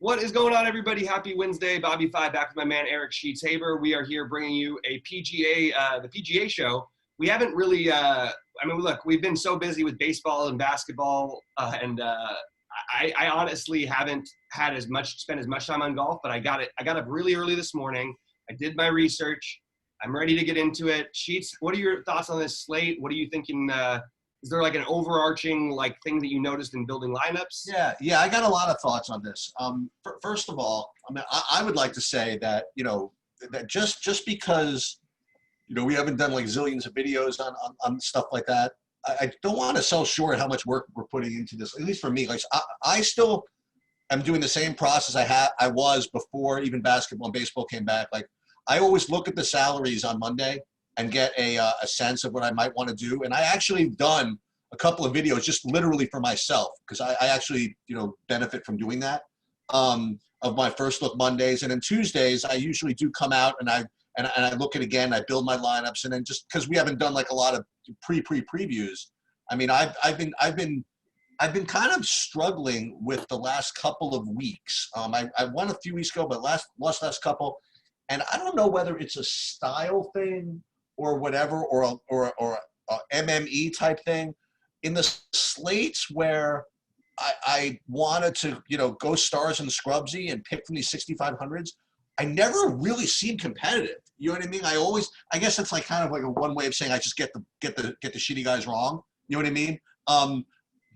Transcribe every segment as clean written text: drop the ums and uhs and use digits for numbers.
What is going on, everybody? Happy Wednesday. BobbyFi back with my man Eric Sheets Haber. We are here bringing you a the PGA show. We haven't really, look, we've been so busy with baseball and basketball, I honestly haven't spent as much time on golf, but I got up really early this morning. I did my research. I'm ready to get into it. Sheets, what are your thoughts on this slate? What are you thinking? Is there like an overarching thing that you noticed in building lineups? Yeah, I got a lot of thoughts on this. First of all, I would like to say that, that just because, we haven't done like zillions of videos on stuff like that, I don't want to sell short how much work we're putting into this. At least for me, I still am doing the same process I was before even basketball and baseball came back. Like, I always look at the salaries on Monday and get a sense of what I might want to do. And I actually done a couple of videos just literally for myself, because I actually, benefit from doing that, of my first look Mondays. And then Tuesdays, I usually do come out and I look at it again, I build my lineups. And then just because we haven't done like a lot of previews, I mean, I've been kind of struggling with the last couple of weeks. I won a few weeks ago, but lost last couple. And I don't know whether it's a style thing or whatever, or a MME type thing. In the slates where I wanted to, go stars and scrubsy and pick from these 6,500s, I never really seemed competitive. You know what I mean? I guess it's like kind of like a one way of saying I just get the shitty guys wrong. You know what I mean?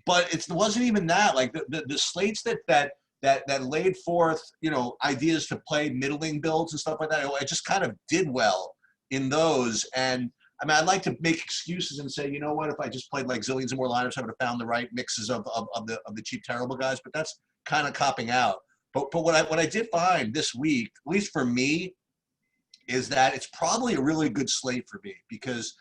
But it wasn't even that. Like the slates that laid forth, ideas to play middling builds and stuff like that, I just kind of did well in those. And I mean, I'd like to make excuses and say, you know what, if I just played like zillions and more lineups, I would have found the right mixes of the cheap, terrible guys. But that's kind of copping out. But what I did find this week, at least for me, is that it's probably a really good slate for me, because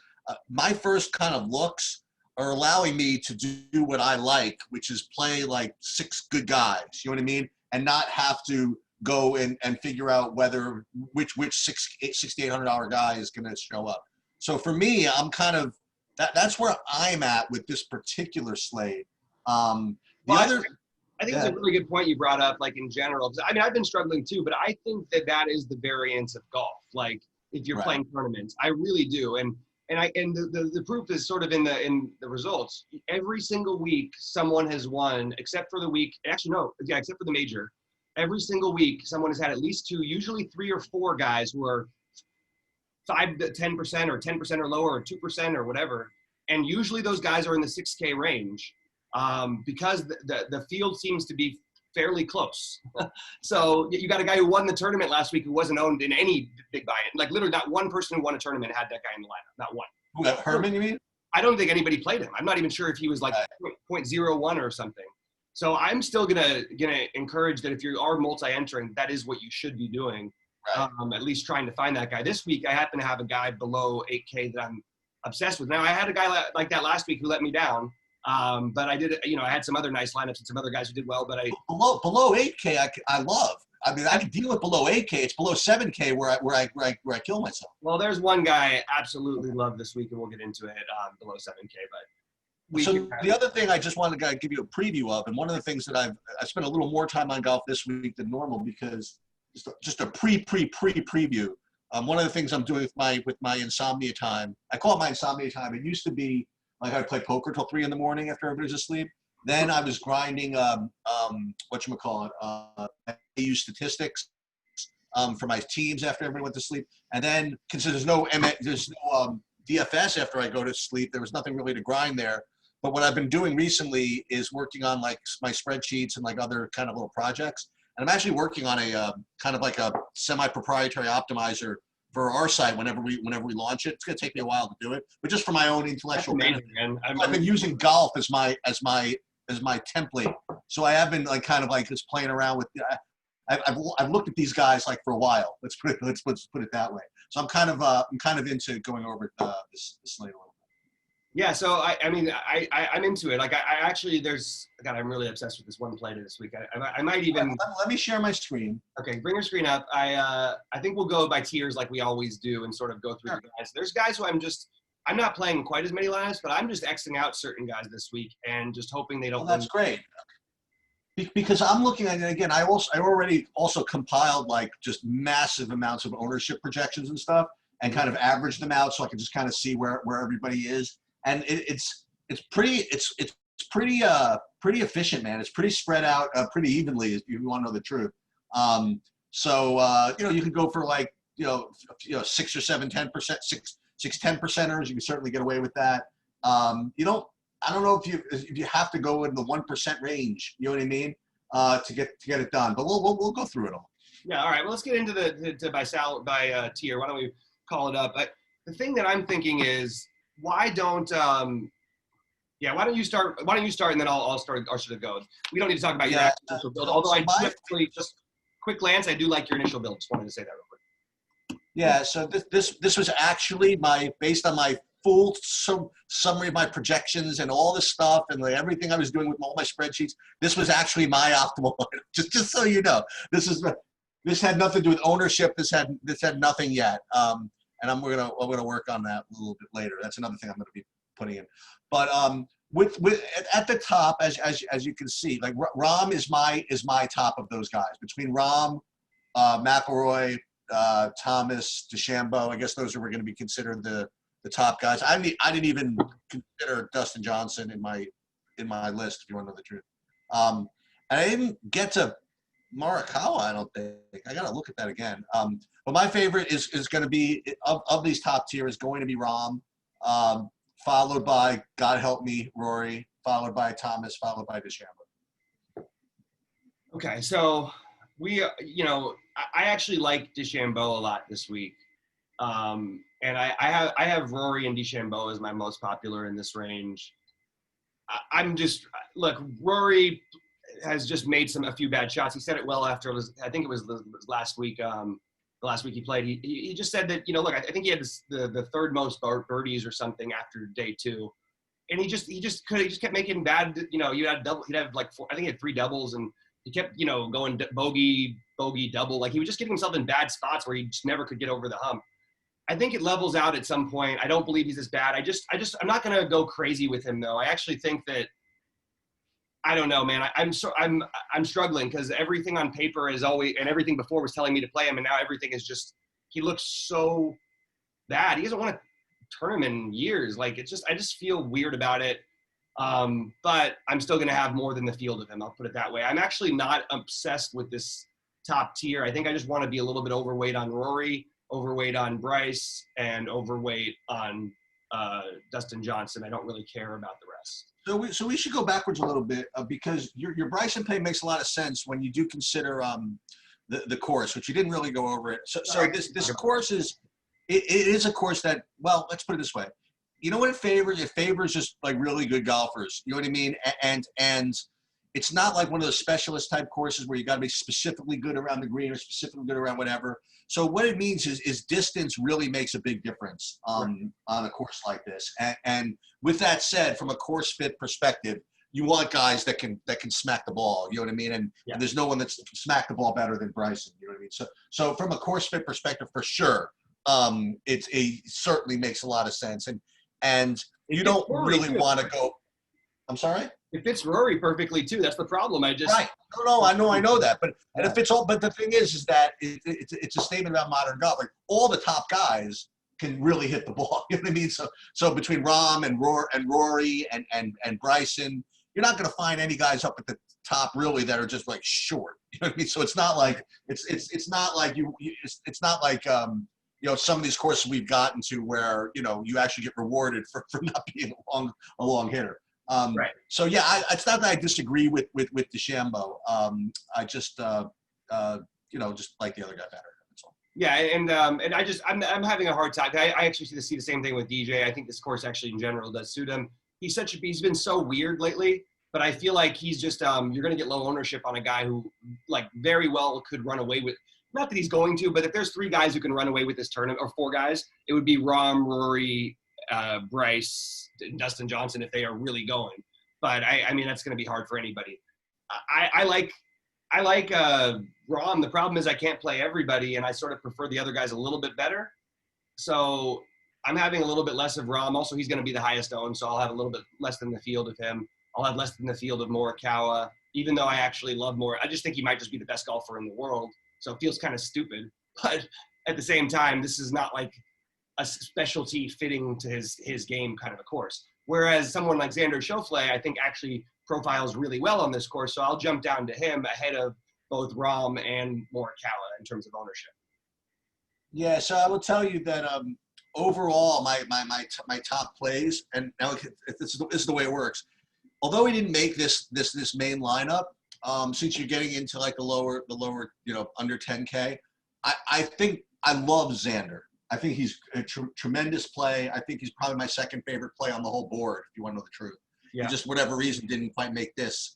my first kind of looks are allowing me to do what I like, which is play like 6 good guys. You know what I mean? And not have to go and figure out which $6,800 guy is going to show up. So for me, I'm kind of that's where I'm at with this particular slate. I think it's a really good point you brought up, like in general. I mean, I've been struggling too, but I think that is the variance of golf. Like if you're playing tournaments, I really do. And the proof is sort of in the results. Every single week, someone has won, except for the week. Actually, no, yeah, except for the major. Every single week, someone has had at least 2, usually 3 or 4 guys who are 5 to 10% or 10% or lower or 2% or whatever. And usually those guys are in the 6K range because the field seems to be fairly close. So you got a guy who won the tournament last week who wasn't owned in any big buy-in. Like literally not one person who won a tournament had that guy in the lineup. Not one. Who, Herman, you mean? I don't think anybody played him. I'm not even sure if he was like 0.01 or something. So I'm still gonna encourage that if you are multi-entering, that is what you should be doing. Right. At least trying to find that guy. This week, I happen to have a guy below 8K that I'm obsessed with. Now, I had a guy like that last week who let me down, but I did, I had some other nice lineups and some other guys who did well. But below 8K, I love. I mean, I can deal with below 8K. It's below 7K where I kill myself. Well, there's one guy I absolutely love this week, and we'll get into it below 7K. But the other thing I just wanted to give you a preview of, and one of the things that I spent a little more time on golf this week than normal because. Just a preview. One of the things I'm doing with my insomnia time, I call it my insomnia time. It used to be like I'd play poker till 3 a.m. after everybody's asleep. Then I was grinding AU statistics for my teams after everybody went to sleep. And then since there's no DFS after I go to sleep, there was nothing really to grind there. But what I've been doing recently is working on like my spreadsheets and like other kind of little projects. And I'm actually working on a kind of like a semi-proprietary optimizer for our site whenever we launch it. It's going to take me a while to do it, but just for my own intellectual benefit. I've been using golf as my template. So I have been like kind of like just playing around with. I've looked at these guys like for a while. Let's put it that way. So I'm kind of into going over this slate a little bit. Yeah, so I'm into it. Like I actually I'm really obsessed with this one play this week. I might even let me share my screen. Okay, bring your screen up. I think we'll go by tiers like we always do and sort of go through the guys. There's guys who I'm not playing quite as many lineups, but I'm just Xing out certain guys this week and just hoping they don't. Well, that's great. Because I'm looking at it again. I already also compiled like just massive amounts of ownership projections and stuff, and kind of averaged them out so I can just kind of see where everybody is. And it's pretty efficient, man. It's pretty spread out pretty evenly, if you want to know the truth. You could go for like 6 or 7, 10%, 10%ers. You can certainly get away with that. I don't know if you have to go in the 1% range. You know what I mean? To get it done. But we'll go through it all. Yeah. All right. Well, let's get into the by tier. Why don't we call it up? The thing that I'm thinking is, why don't you start? Why don't you start and then I'll start. Or should it go? We don't need to talk about your initial build. Although just quick glance, I do like your initial build. Just wanted to say that real quick. Yeah. So this was actually based on my full summary of my projections and all this stuff and like everything I was doing with all my spreadsheets. This was actually my optimal lineup. Just so you know, this had nothing to do with ownership. This had nothing yet. And we're gonna work on that a little bit later. That's another thing I'm gonna be putting in. But with at the top, as you can see, like Rahm is my top of those guys. Between Rahm, McIlroy, Thomas, DeChambeau, I guess those are going to be considered the top guys. I didn't even consider Dustin Johnson in my list, if you want to know the truth. And I didn't get to Morikawa, I don't think. I got to look at that again. But my favorite is going to be, of these top tier, is going to be Rahm, followed by, God help me, Rory, followed by Thomas, followed by DeChambeau. Okay, so I actually like DeChambeau a lot this week. And I have Rory and DeChambeau as my most popular in this range. Rory has just made a few bad shots. He said it well after I think it was last week. The last week he played, he just said that I think he had the third most birdies or something after day 2, and he just kept making bad. You had double. He'd have like 4. I think he had 3 doubles, and he kept going bogey double. Like he was just getting himself in bad spots where he just never could get over the hump. I think it levels out at some point. I don't believe he's this bad. I'm not going to go crazy with him though. I actually think that, I don't know, man. I'm struggling because everything on paper is always, and everything before was telling me to play him. And now everything is just, he looks so bad. He doesn't want to turn him in years. Like I just feel weird about it. But I'm still going to have more than the field of him. I'll put it that way. I'm actually not obsessed with this top tier. I think I just want to be a little bit overweight on Rory, overweight on Bryce, and overweight on Dustin Johnson. I don't really care about the rest. So we should go backwards a little bit because your Bryson play makes a lot of sense when you do consider the course, which you didn't really go over it. So this course is a course that, well, let's put it this way. You know what it favors? It favors just like really good golfers. You know what I mean? And it's not like one of those specialist type courses where you got to be specifically good around the green or specifically good around whatever. So what it means is distance really makes a big difference on a course like this. And with that said, from a course fit perspective, you want guys that can smack the ball. You know what I mean? And there's no one that's smacked the ball better than Bryson. You know what I mean? So from a course fit perspective, for sure, it certainly makes a lot of sense. And you don't really want to go. I'm sorry? It fits Rory perfectly too. That's the problem. Right. No, I know that. But and it fits all. But the thing is that it's a statement about modern golf. Like all the top guys can really hit the ball. You know what I mean? So between Rahm and Rory and Bryson, you're not going to find any guys up at the top really that are just like short. You know what I mean? So it's not like it's not like it's not like some of these courses we've gotten to where you actually get rewarded for not being a long hitter. Right. So yeah, it's not that I disagree with DeChambeau. I just just like the other guy better. That's all. Yeah, and I'm having a hard time. I actually see the same thing with DJ. I think this course actually in general does suit him. He's been so weird lately, but I feel like he's just you're going to get low ownership on a guy who like very well could run away with. Not that he's going to, but if there's 3 guys who can run away with this tournament, or 4 guys, it would be Rahm, Rory, Bryce, Dustin Johnson if they are really going. But I mean that's going to be hard for anybody. I like Rahm. The problem is I can't play everybody, and I sort of prefer the other guys a little bit better. So I'm having a little bit less of Rahm. Also, he's going to be the highest owned, so I'll have a little bit less than the field of him. I'll have less than the field of Morikawa. even though I actually love more. I just think he might just be the best golfer in the world. So it feels kind of stupid. But at the same time, this is not like a specialty fitting to his game kind of a course. Whereas someone like Xander Schauffele, I think actually profiles really well on this course. So I'll jump down to him ahead of both Rahm and Morikawa in terms of ownership. Yeah, so I will tell you that overall, my top plays, and now this is the way it works. Although he didn't make this main lineup, since you're getting into like the lower under 10K, I think I love Xander. I think he's a tremendous play. I think he's probably my second favorite play on the whole board, if you want to know the truth. Yeah. He just, whatever reason, didn't quite make this.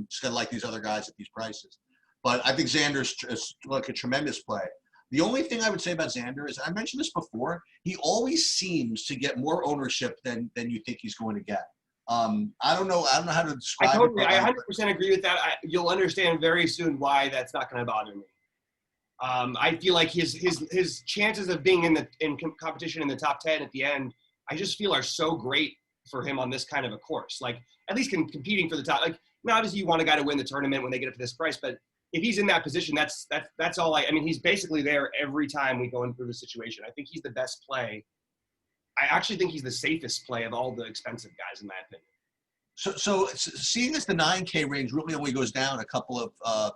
Just got like these other guys at these prices. But I think Xander's like a tremendous play. The only thing I would say about Xander is, I mentioned this before, he always seems to get more ownership than you think he's going to get. I don't know how to describe it. I 100% agree with that. You'll understand very soon why that's not going to bother me. I feel like his chances of being in competition in the top 10 at the end, I just feel are so great for him on this kind of a course. Like, at least competing for the top. Like, now obviously you want a guy to win the tournament when they get up to this price, but if he's in that position, that's all. I mean, he's basically there every time we go in through the situation. I think he's the best play. I actually think he's the safest play of all the expensive guys, in my opinion. So seeing as the 9K range really only goes down a couple of a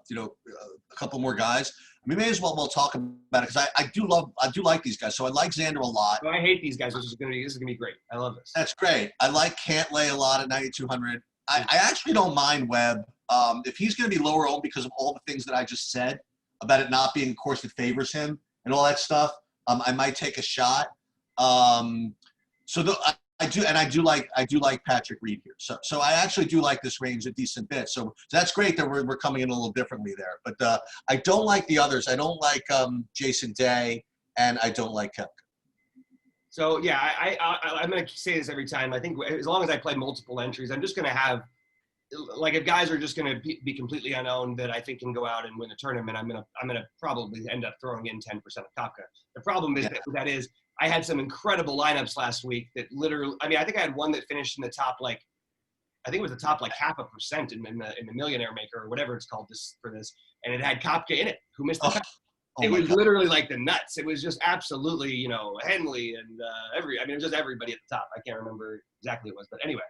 couple more guys, we may as well talk about it, because I do like these guys. So I like Xander a lot. I hate these guys. This is gonna be great. I love this. That's great. I like Cantlay a lot at 9,200. I actually don't mind Webb. If he's going to be lower owned because of all the things that I just said about it not being a course that favors him and all that stuff, I might take a shot. I do like Patrick Reed here. So I actually do like this range a decent bit. So that's great that we're coming in a little differently there. But I don't like the others. I don't like Jason Day, and I don't like Koepka. So yeah, I'm going to say this every time. I think as long as I play multiple entries, I'm just going to have, like, if guys are just going to be completely unowned that I think can go out and win a tournament, I'm gonna probably end up throwing in 10% of Koepka. The problem is that is I had some incredible lineups last week that literally, I mean, I think I had one that finished in the top, like, I think it was the top like 0.5% in the Millionaire Maker or whatever it's called for this, and it had Koepka in it, who missed the cut. It was literally like the nuts. It was just absolutely, Henley and it was just everybody at the top. I can't remember exactly what it was, but anyway.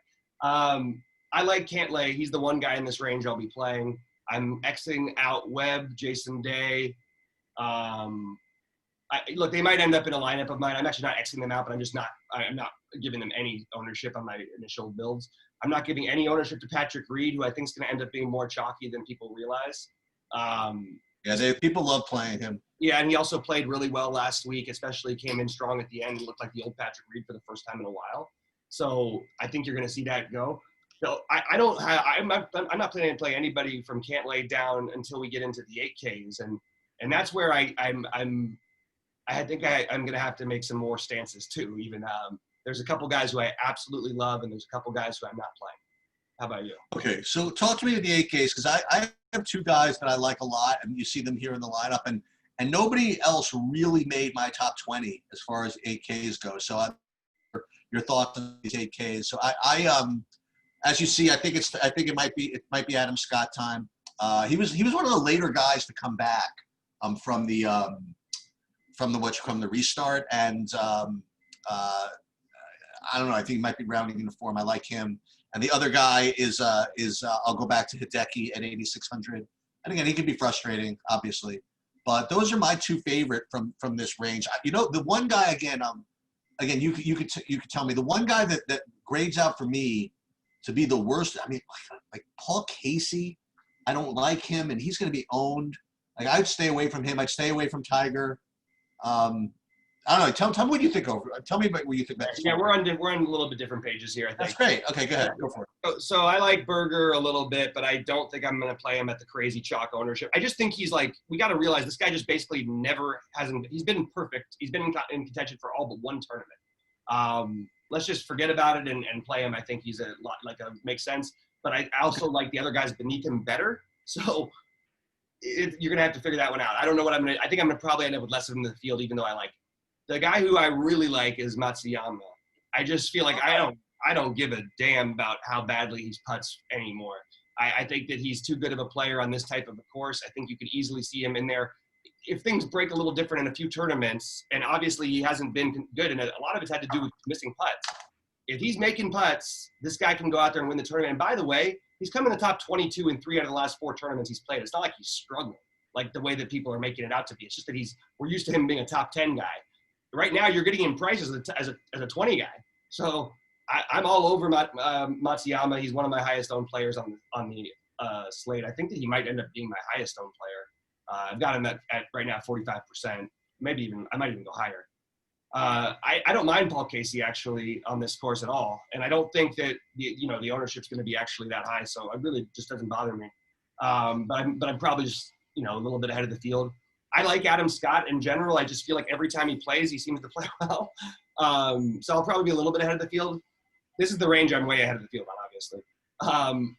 I like Cantlay. He's the one guy in this range I'll be playing. I'm Xing out Webb, Jason Day. Look, they might end up in a lineup of mine. I'm actually not Xing them out, but I'm not giving them any ownership on my initial builds. I'm not giving any ownership to Patrick Reed, who I think is going to end up being more chalky than people realize. People love playing him. Yeah, and he also played really well last week, especially came in strong at the end. He looked like the old Patrick Reed for the first time in a while. So I think you're going to see that go. So I'm not planning to play anybody from Cantlay down until we get into the 8Ks, and that's where I think I'm going to have to make some more stances too. Even there's a couple guys who I absolutely love, and there's a couple guys who I'm not playing. How about you? Okay, so talk to me of the 8Ks, because I have two guys that I like a lot, and you see them here in the lineup, and nobody else really made my top 20 as far as 8Ks go. So your thoughts on these 8Ks? So as you see, I think it might be Adam Scott time. He was one of the later guys to come back from the restart, and I don't know. I think he might be rounding into form. I like him. And the other guy is I'll go back to Hideki at 8,600. And again, he can be frustrating, obviously, but those are my two favorite from this range. The one guy again you could tell me the one guy that grades out for me to be the worst. I mean, like Paul Casey, I don't like him, and he's going to be owned. Like, I'd stay away from him. I'd stay away from Tiger. I don't know. Tell me what you think Tell me what you think about this. Yeah, we're on a little bit different pages here, I think. That's great. Okay, go ahead. Go for it. So I like Berger a little bit, but I don't think I'm going to play him at the crazy chalk ownership. I just think he's like, we got to realize this guy just basically he's been perfect. He's been in contention for all but one tournament. Let's just forget about it and play him. I think he's a lot makes sense. But I also like the other guys beneath him better. So you're going to have to figure that one out. I don't know what I think I'm going to probably end up with less of him in the field, even though I like the guy who I really like is Matsuyama. I just feel like I don't give a damn about how badly he putts anymore. I think that he's too good of a player on this type of a course. I think you could easily see him in there. If things break a little different in a few tournaments, and obviously he hasn't been good, and a lot of it's had to do with missing putts. If he's making putts, this guy can go out there and win the tournament. And by the way, he's come in the top 22 in 3 out of the last 4 tournaments he's played. It's not like he's struggling like the way that people are making it out to be. It's just that we're used to him being a top 10 guy. Right now, you're getting him priced as a 20 guy. So I'm all over Matsuyama. He's one of my highest owned players on the slate. I think that he might end up being my highest owned player. I've got him at right now 45%. Maybe even I might even go higher. I don't mind Paul Casey actually on this course at all, and I don't think that the ownership's going to be actually that high. So it really just doesn't bother me. But I'm probably just a little bit ahead of the field. I like Adam Scott in general. I just feel like every time he plays, he seems to play well. So I'll probably be a little bit ahead of the field. This is the range I'm way ahead of the field on, obviously.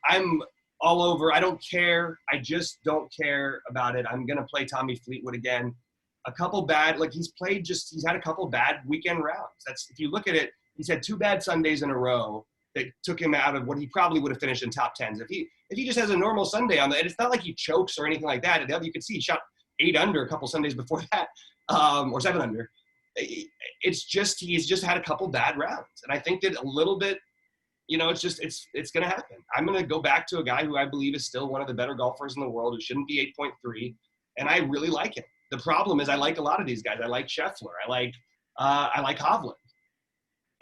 I'm all over. I don't care. I just don't care about it. I'm going to play Tommy Fleetwood again. A couple bad, he's had a couple bad weekend rounds. If you look at it, he's had 2 bad Sundays in a row that took him out of what he probably would have finished in top 10s. If he just has a normal Sunday and it's not like he chokes or anything like that. You can see he shot 8 under a couple Sundays before that, or 7 under. It's just he's just had a couple bad rounds, and I think that a little bit, it's going to happen. I'm going to go back to a guy who I believe is still one of the better golfers in the world, who shouldn't be 8.3, and I really like him. The problem is I like a lot of these guys. I like Scheffler. I like Hovland,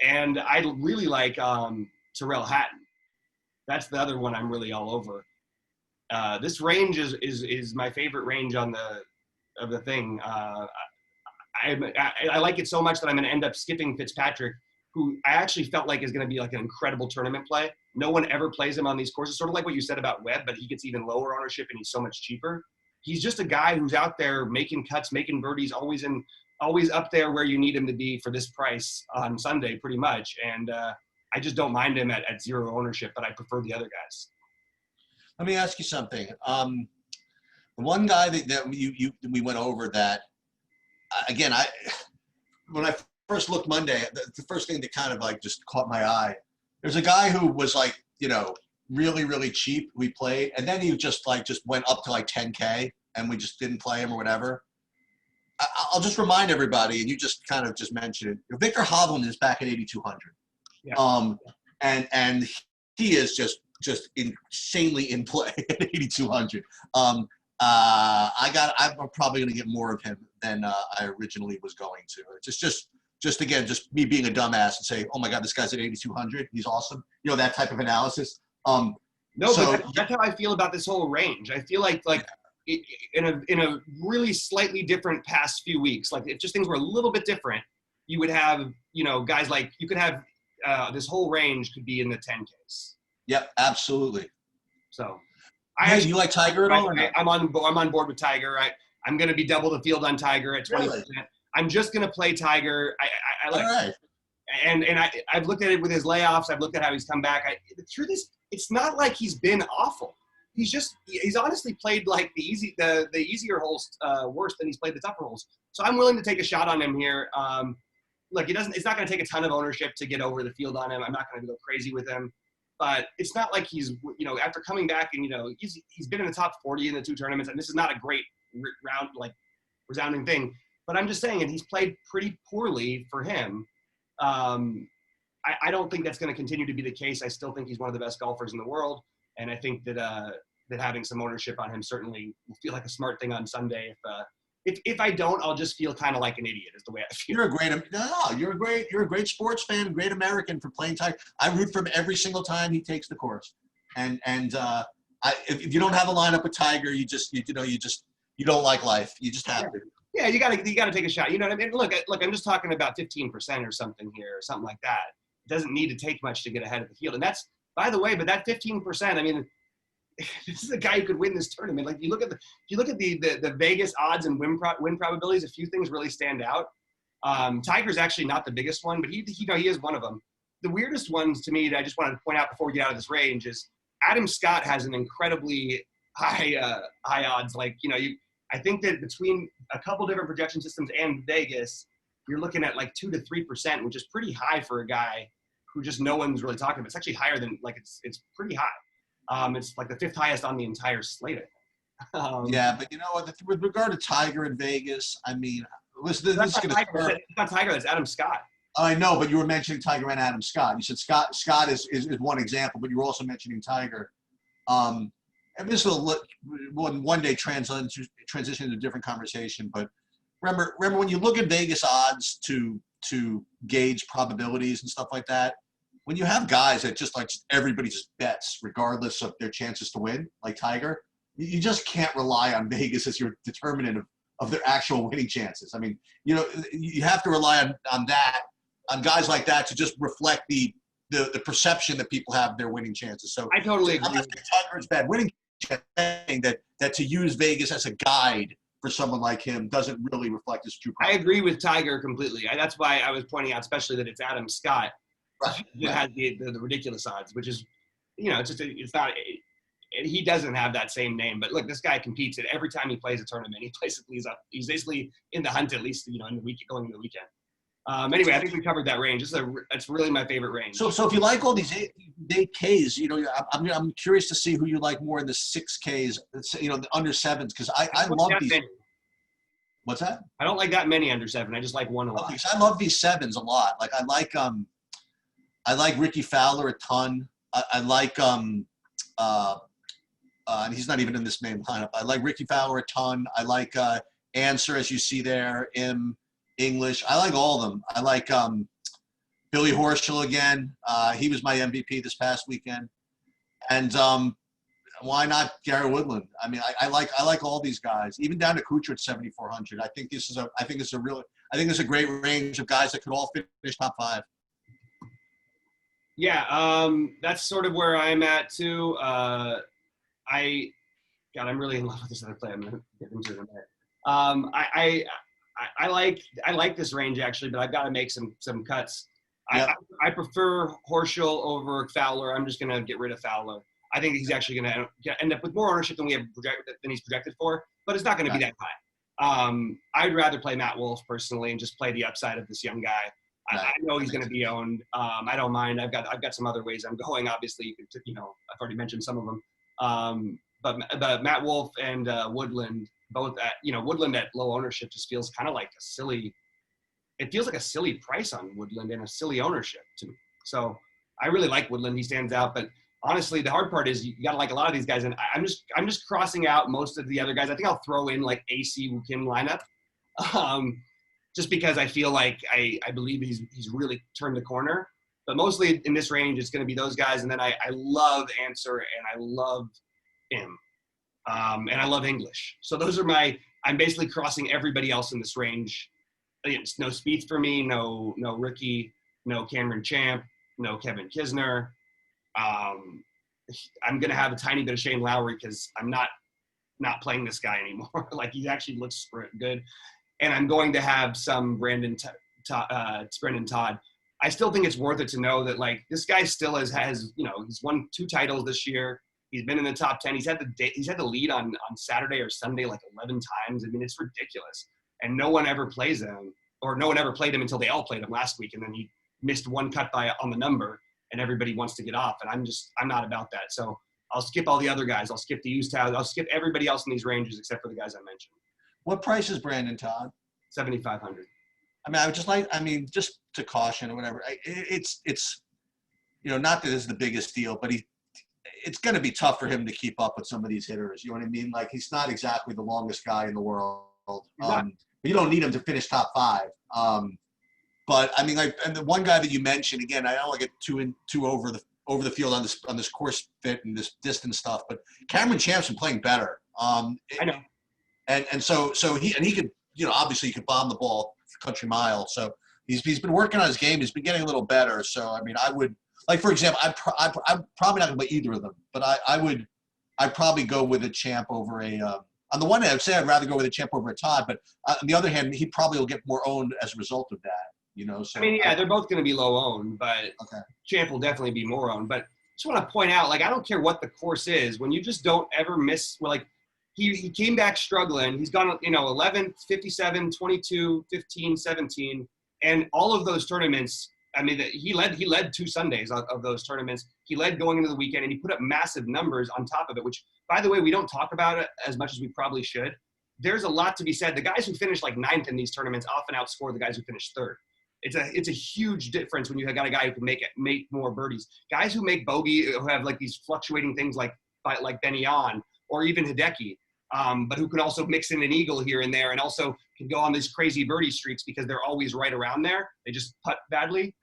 and I really like Tyrrell Hatton. That's the other one I'm really all over. This range is my favorite range of the thing. I like it so much that I'm going to end up skipping Fitzpatrick, who I actually felt like is going to be like an incredible tournament play. No one ever plays him on these courses, sort of like what you said about Webb, but he gets even lower ownership and he's so much cheaper. He's just a guy who's out there making cuts, making birdies, always up there where you need him to be for this price on Sunday, pretty much. And I just don't mind him at 0 ownership, but I prefer the other guys. Let me ask you something. The one guy that we went over that, again, when I first looked Monday, the first thing that kind of just caught my eye, there's a guy who was really, really cheap. We played, and then he just went up to 10K, and we just didn't play him or whatever. I'll just remind everybody, and you just kind of just mentioned it. Victor Hovland is back at 8,200. Yeah. And he is just insanely in play at 8,200. I'm probably going to get more of him than I originally was going to. It's just again, just me being a dumbass and say, oh my God, this guy's at 8,200. He's awesome. That type of analysis. No, but that's how I feel about this whole range. I feel like in a really slightly different past few weeks, if just things were a little bit different, you would have, guys you could have this whole range could be in the 10Ks. Yep, absolutely. So, you like Tiger at all? I'm on board with Tiger. I'm going to be double the field on Tiger at 20%. Really? I'm just going to play Tiger. I like. All right. And I've looked at it with his layoffs. I've looked at how he's come back. The truth is, it's not like he's been awful. He's honestly played the easier holes worse than he's played the tougher holes. So I'm willing to take a shot on him here. It's not going to take a ton of ownership to get over the field on him. I'm not going to go crazy with him, but it's not like he's, after coming back and, he's been in the top 40 in the 2 tournaments, and this is not a great resounding thing, but I'm just saying, and he's played pretty poorly for him. I don't think that's going to continue to be the case. I still think he's one of the best golfers in the world. And I think that having some ownership on him certainly will feel like a smart thing on Sunday. If I don't, I'll just feel kind of like an idiot is the way I feel. You're a great sports fan, great American for playing Tiger. I root for him every single time he takes the course. And if you don't have a lineup with Tiger, you don't like life. You just have to. Yeah, you gotta take a shot. You know what I mean? Look, I'm just talking about 15% or something here, or something like that. It doesn't need to take much to get ahead of the field. And that's, by the way, but that 15%, I mean, this is a guy who could win this tournament. You look at the Vegas odds and win probabilities, a few things really stand out. Tiger's actually not the biggest one, but he is one of them. The weirdest ones to me that I just wanted to point out before we get out of this range is Adam Scott has an incredibly high odds. I think that between a couple different projection systems and Vegas, you're looking at 2 to 3%, which is pretty high for a guy who just no one's really talking about. It's actually higher than it's pretty high. It's like the 5th highest on the entire slate. Yeah, but you know what? With regard to Tiger in Vegas, I mean, this is going to Tiger. It's not Tiger. That's Adam Scott. I know, but you were mentioning Tiger and Adam Scott. You said Scott is one example, but you were also mentioning Tiger. And this will one day transition into a different conversation. But remember when you look at Vegas odds to gauge probabilities and stuff like that, when you have guys that just everybody just bets regardless of their chances to win, like Tiger, you just can't rely on Vegas as your determinant of their actual winning chances. I mean, you know, you have to rely on guys like that to just reflect the perception that people have of their winning chances. So I totally agree. I'm not saying Tiger's bad winning chances, that to use Vegas as a guide for someone like him doesn't really reflect his true I agree with Tiger completely. That's why I was pointing out, especially that it's Adam Scott that has the ridiculous odds, which is, you know, it's not. He doesn't have that same name, but look, this guy competes at every time he plays a tournament. He basically he's basically in the hunt, at least, you know, in the week going into the weekend. Anyway, I think we covered that range. That's really my favorite range. So if you like all these 8Ks, you know, I'm curious to see who you like more in the 6Ks, you know, the under 7s, because I love these. Many. What's that? I don't like that many under 7. I just like one a lot. Okay, so I love these 7s a lot. Like I like Ricky Fowler a ton. I like and he's not even in this main lineup. I like Ricky Fowler a ton. I like Answer, as you see there, English. I like all of them. I like Billy Horschel again. He was my MVP this past weekend. And why not Gary Woodland? I mean, I like all these guys, even down to Kuchar at 7,400. I think this is a great range of guys that could all finish top 5. Yeah, that's sort of where I'm at too. I'm really in love with this other play. I'm gonna get into it in a minute. I like this range actually, but I've got to make some cuts. Yep. I prefer Horschel over Fowler. I'm just gonna get rid of Fowler. I think he's actually gonna end up with more ownership than he's projected for, but it's not gonna be that high. I'd rather play Matt Wolff personally and just play the upside of this young guy. I know he's going to be owned. I don't mind. I've got some other ways I'm going. Obviously, I've already mentioned some of them. But Matt Wolff and Woodland, both at Woodland at low ownership just feels kind of like a silly. It feels like a silly price on Woodland and a silly ownership to me. So I really like Woodland. He stands out. But honestly, the hard part is you got to like a lot of these guys, and I'm just crossing out most of the other guys. I think I'll throw in like AC Kim lineup. Just because I feel like I believe he's really turned the corner. But mostly in this range, it's going to be those guys. And then I love Answer, and I love him. And I love English. So those are I'm basically crossing everybody else in this range. It's no Spieth for me, no Ricky, no Cameron Champ, no Kevin Kisner. I'm going to have a tiny bit of Shane Lowry because I'm not playing this guy anymore. Like, he actually looks good. And I'm going to have some Brendan Todd. I still think it's worth it to know that, like, this guy still has he's won 2 titles this year. He's been in the top 10. He's had the lead on Saturday or Sunday like 11 times. I mean, it's ridiculous. And no one ever plays him, or no one ever played him until they all played him last week. And then he missed one cut on the number, and everybody wants to get off. And I'm not about that. So I'll skip all the other guys. I'll skip the used Todd. I'll skip everybody else in these ranges except for the guys I mentioned. What price is Brandon Todd? 7,500. I mean, just to caution or whatever. It's not that it's the biggest deal, but it's going to be tough for him to keep up with some of these hitters. You know what I mean? Like, he's not exactly the longest guy in the world. You don't need him to finish top 5. But I mean, like, and the one guy that you mentioned, again, I don't want to get too over the field on this course fit and this distance stuff, but Cameron Champ's been playing better. I know. And so he could, obviously he could bomb the ball country mile. So he's been working on his game. He's been getting a little better. So, I mean, I would, like, for example, I'm probably not going to play either of them, but I'd probably go with a Champ over on the one hand, I'd say I'd rather go with a Champ over a Todd, but on the other hand, he probably will get more owned as a result of that, So, I mean, yeah, they're both going to be low owned, but Champ will definitely be more owned. But I just want to point out, like, I don't care what the course is. When you just don't ever miss, like, he came back struggling. He's gone, 11, 57, 22, 15, 17. And all of those tournaments, I mean, he led 2 Sundays of those tournaments. He led going into the weekend, and he put up massive numbers on top of it, which, by the way, we don't talk about it as much as we probably should. There's a lot to be said. The guys who finish like 9th in these tournaments often outscore the guys who finish 3rd. It's a huge difference when you have got a guy who can make more birdies. Guys who make bogey, who have like these fluctuating things like Benny On or even Hideki, but who can also mix in an eagle here and there, and also can go on these crazy birdie streaks because they're always right around there. They just putt badly.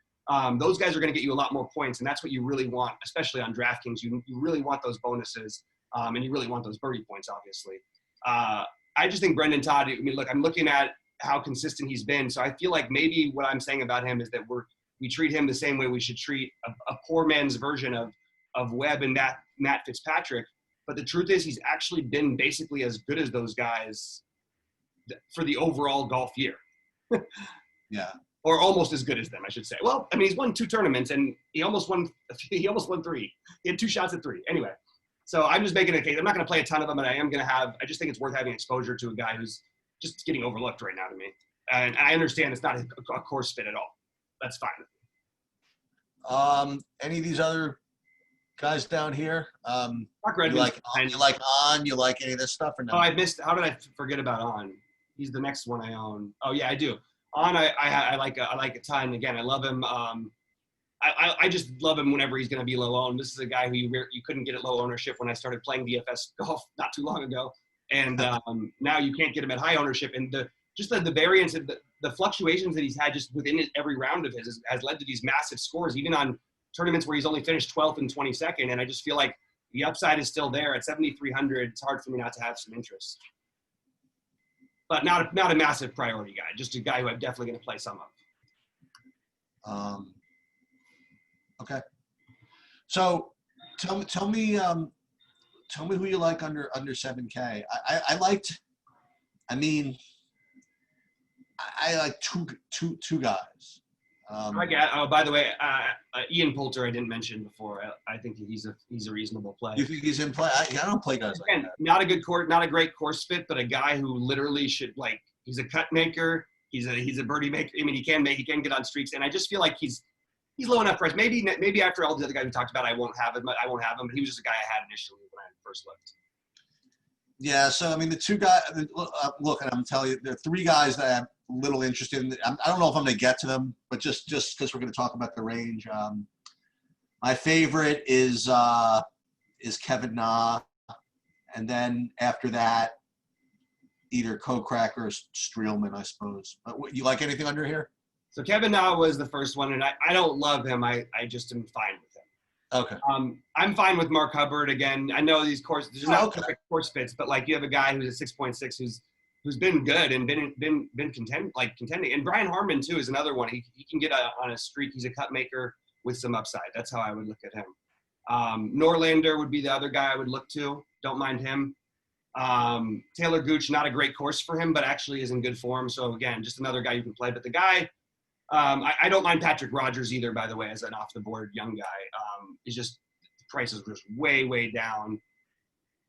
Those guys are going to get you a lot more points, and that's what you really want, especially on DraftKings. You really want those bonuses, and you really want those birdie points, obviously. I just think Brendan Todd, I mean, look, I'm looking at how consistent he's been, so I feel like maybe what I'm saying about him is that we treat him the same way we should treat a poor man's version of Webb and Matt Fitzpatrick. But the truth is he's actually been basically as good as those guys for the overall golf year. Yeah. Or almost as good as them, I should say. Well, I mean, he's won 2 tournaments, and he almost won 3. He had 2 shots at 3. Anyway, so I'm just making a case. I'm not going to play a ton of them, but I just think it's worth having exposure to a guy who's just getting overlooked right now to me. And I understand it's not a course fit at all. That's fine. Any of these other guys down here? You like On? You like any of this stuff or no? Oh, how did I forget about On? He's the next one I own. Oh yeah, I do. On, I like a ton. Again, I love him. I just love him whenever he's going to be low owned. This is a guy who you couldn't get at low ownership when I started playing DFS golf not too long ago, and now you can't get him at high ownership. And the variance of the fluctuations that he's had just within every round of his has led to these massive scores, even on tournaments where he's only finished 12th and 22nd. And I just feel like the upside is still there at 7,300. It's hard for me not to have some interest. But not a massive priority guy, just a guy who I'm definitely going to play some of. Okay. So tell me who you like under 7K. I like two guys. By the way, Ian Poulter I didn't mention before. I think he's a reasonable play. You think he's in play? I don't play guys like that. Not a great course fit, but a guy who literally should, like, he's a cut maker. He's a birdie maker. I mean, he can get on streaks, and I just feel like he's low enough price. Maybe after all the other guys we talked about, I won't have him. But he was just a guy I had initially when I first looked. Yeah, so I mean, the 2 guys. Look, and I'm telling you, there are 3 guys that I'm a little interested in. I don't know if I'm going to get to them, but just because we're going to talk about the range. My favorite is Kevin Na, and then after that, either Kokrak or Streelman, I suppose. But you like anything under here? So Kevin Na was the first one, and I don't love him. I just am fine with him. Okay. I'm fine with Mark Hubbard again. I know these courses, there's not perfect course fits, but like you have a guy who's a 6.6 who's been good and been contending. And Brian Harmon too is another one. He can get on a streak. He's a cut maker with some upside. That's how I would look at him. Norlander would be the other guy I would look to. Don't mind him. Taylor Gooch, not a great course for him, but actually is in good form. So again, just another guy you can play. But the guy, I don't mind Patrick Rogers either, by the way, as an off-the-board young guy. It's just the price is just way, way down.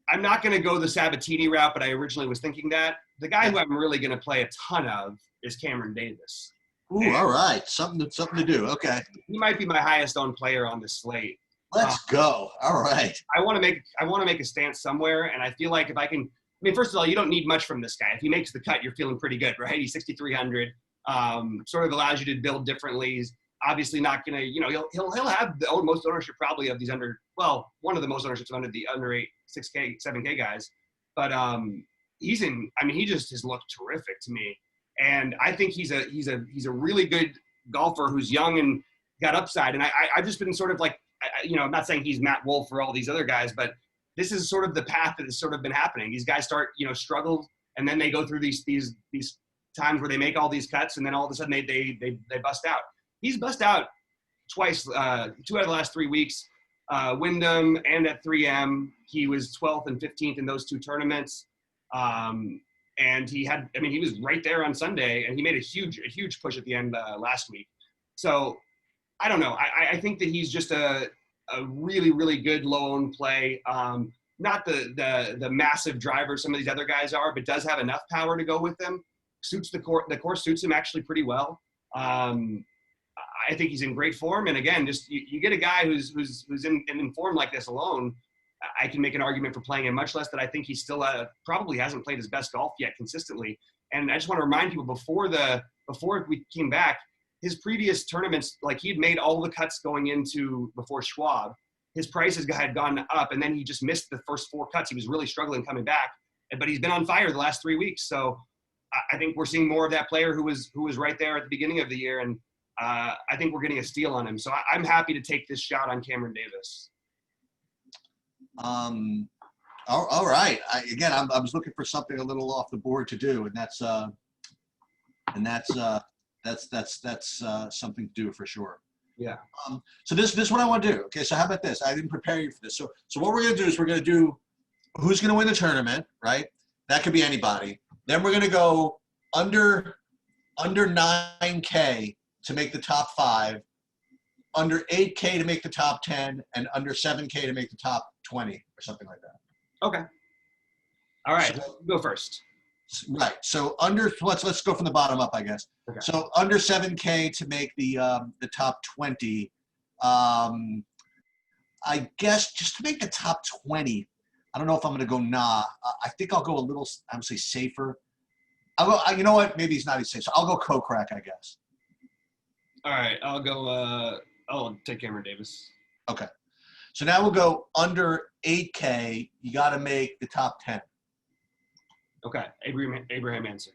I'm not going to go the Sabatini route, but I originally was thinking that. The guy who I'm really going to play a ton of is Cameron Davis. Ooh, all right. Something to do. Okay. He might be my highest owned player on the slate. Let's go. All right. I want to make a stance somewhere, and I feel like if I can. I mean, first of all, you don't need much from this guy. If he makes the cut, you're feeling pretty good, right? He's 6,300. Sort of allows you to build differently. He's obviously not going to, he'll have the most ownership probably of these one of the most ownerships under the under 6K, 7K guys. But he just has looked terrific to me. And I think he's a really good golfer who's young and got upside. And I've just been sort of like, I'm not saying he's Matt Wolff or all these other guys, but this is sort of the path that has sort of been happening. These guys start, struggle, and then they go through these times where they make all these cuts, and then all of a sudden they bust out. He's bust out twice, 2 out of the last 3 weeks. Wyndham and at 3M, he was 12th and 15th in those 2 tournaments. And he was right there on Sunday, and he made a huge push at the end last week. So I don't know. I think that he's just a really, really good low-owned play. Not the massive driver some of these other guys are, but does have enough power to go with them. Suits the course suits him actually pretty well. I think he's in great form. And again, just you get a guy who's in form like this alone, I can make an argument for playing him, much less that I think he still probably hasn't played his best golf yet consistently. And I just want to remind people before we came back, his previous tournaments, like he'd made all the cuts going into before Schwab. His prices had gone up, and then he just missed the first 4 cuts. He was really struggling coming back, but he's been on fire the last 3 weeks. So I think we're seeing more of that player who was right there at the beginning of the year, and I think we're getting a steal on him. So I'm happy to take this shot on Cameron Davis. All right. I was looking for something a little off the board to do, and that's something to do for sure. Yeah. So this is what I want to do. Okay. So how about this? I didn't prepare you for this. So what we're going to do is we're going to do who's going to win the tournament, right? That could be anybody. Then we're going to go under 9K to make the top 5, under 8K to make the top 10, and under 7K to make the top 20 or something like that. Okay. All right. So, go first. Right. So let's go from the bottom up, I guess. Okay. So under 7K to make the top 20. I guess just to make the top 20. I don't know if I'm going to go I think I'll go a little, I would say safer. I'll go. You know what? Maybe he's not as safe. So I'll go Kokrak, I guess. All right. I'll go. I'll take Cameron Davis. Okay. So now we'll go under 8K. You got to make the top 10. Okay. Abraham Answer.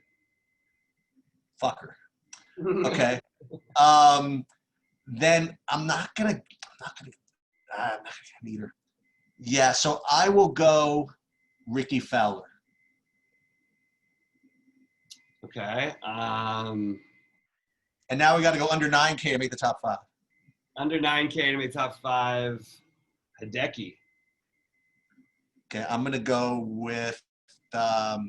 Fucker. Okay. Then I'm not gonna either. Yeah. So I will go Ricky Fowler. Okay. And now we got to go under 9K to make the top 5. Under 9K to make top 5. Hideki. Okay, I'm gonna go with. That's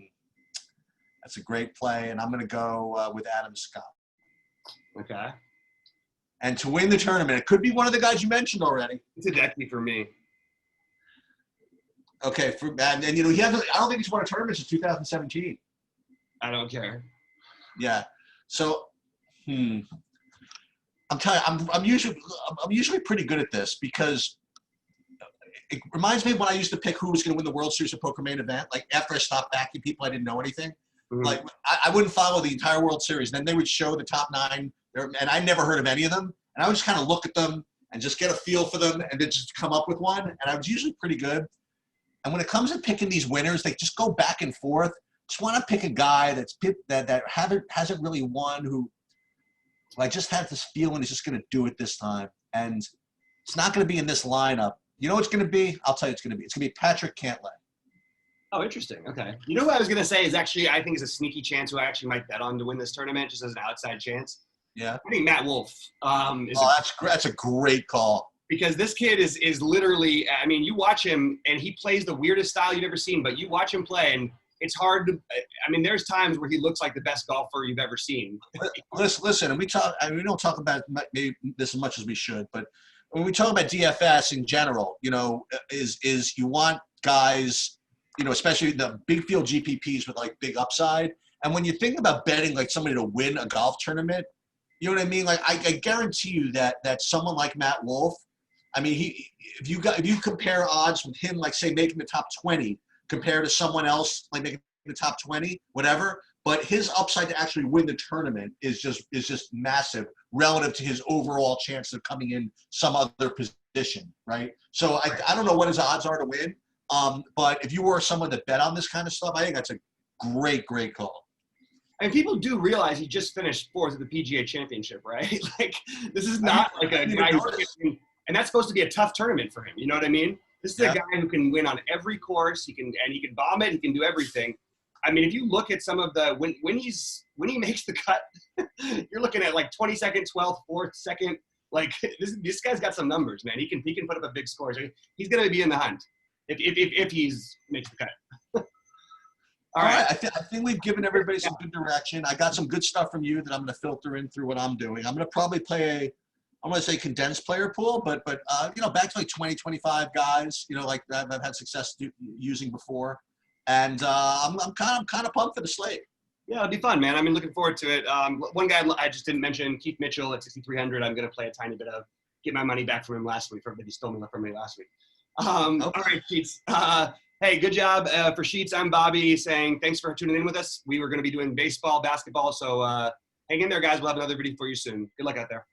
a great play, and I'm gonna go with Adam Scott. Okay. And to win the tournament, it could be one of the guys you mentioned already. It's Hideki for me. Okay, and you know he hasn't. I don't think he's won a tournament since 2017. I don't care. Yeah. So, I'm telling you, I'm usually pretty good at this because it reminds me of when I used to pick who was going to win the World Series of Poker main event. Like after I stopped backing people, I didn't know anything. Mm-hmm. Like I wouldn't follow the entire World Series. Then they would show the top 9, and I never heard of any of them. And I would just kind of look at them and just get a feel for them, and then just come up with one. And I was usually pretty good. And when it comes to picking these winners, they just go back and forth. Just want to pick a guy that hasn't really won, who I just had this feeling he's just going to do it this time. And it's not going to be in this lineup. You know what it's going to be? I'll tell you it's going to be. It's going to be Patrick Cantlay. Oh, interesting. Okay. You know who I was going to say is actually, I think is a sneaky chance who I actually might bet on to win this tournament, just as an outside chance. Yeah. I think Matt Wolff. That's a great call. Because this kid is literally, I mean, you watch him and he plays the weirdest style you've ever seen, but you watch him play and it's hard to, I mean, there's times where he looks like the best golfer you've ever seen. Listen, and we don't talk about maybe this as much as we should, but when we talk about DFS in general, you know, is you want guys, you know, especially the big field GPPs with like big upside. And when you think about betting like somebody to win a golf tournament, you know what I mean? Like I guarantee you that someone like Matt Wolff, I mean, if you compare odds with him, like say making the top 20 compared to someone else like making the top 20, whatever, but his upside to actually win the tournament is just massive relative to his overall chance of coming in some other position, right? So I don't know what his odds are to win, but if you were someone that bet on this kind of stuff, I think that's a great call. And people do realize he just finished 4th at the PGA Championship, right? Like this is not like a guy who's, and that's supposed to be a tough tournament for him. You know what I mean? This is a guy who can win on every course. He can bomb it. He can do everything. I mean, if you look at some of the when he makes the cut, you're looking at like 22nd, 12th, 4th, 2nd. Like this guy's got some numbers, man. He can put up a big score. So he's going to be in the hunt if he's makes the cut. All right. I think we've given everybody some good direction. I got some good stuff from you that I'm going to filter in through what I'm doing. I'm going to probably play I'm going to say condensed player pool, but you know, back to like 20, 25 guys, you know, like I've had success using before. And I'm kind of pumped for the slate. Yeah, it'll be fun, man. I'm looking forward to it. One guy I just didn't mention, Keith Mitchell at 6,300. I'm going to play a tiny bit of, get my money back from him last week. He stole me from me last week. All right, Sheets. Hey, good job for Sheets. I'm Bobby saying thanks for tuning in with us. We were going to be doing baseball, basketball. So hang in there, guys. We'll have another video for you soon. Good luck out there.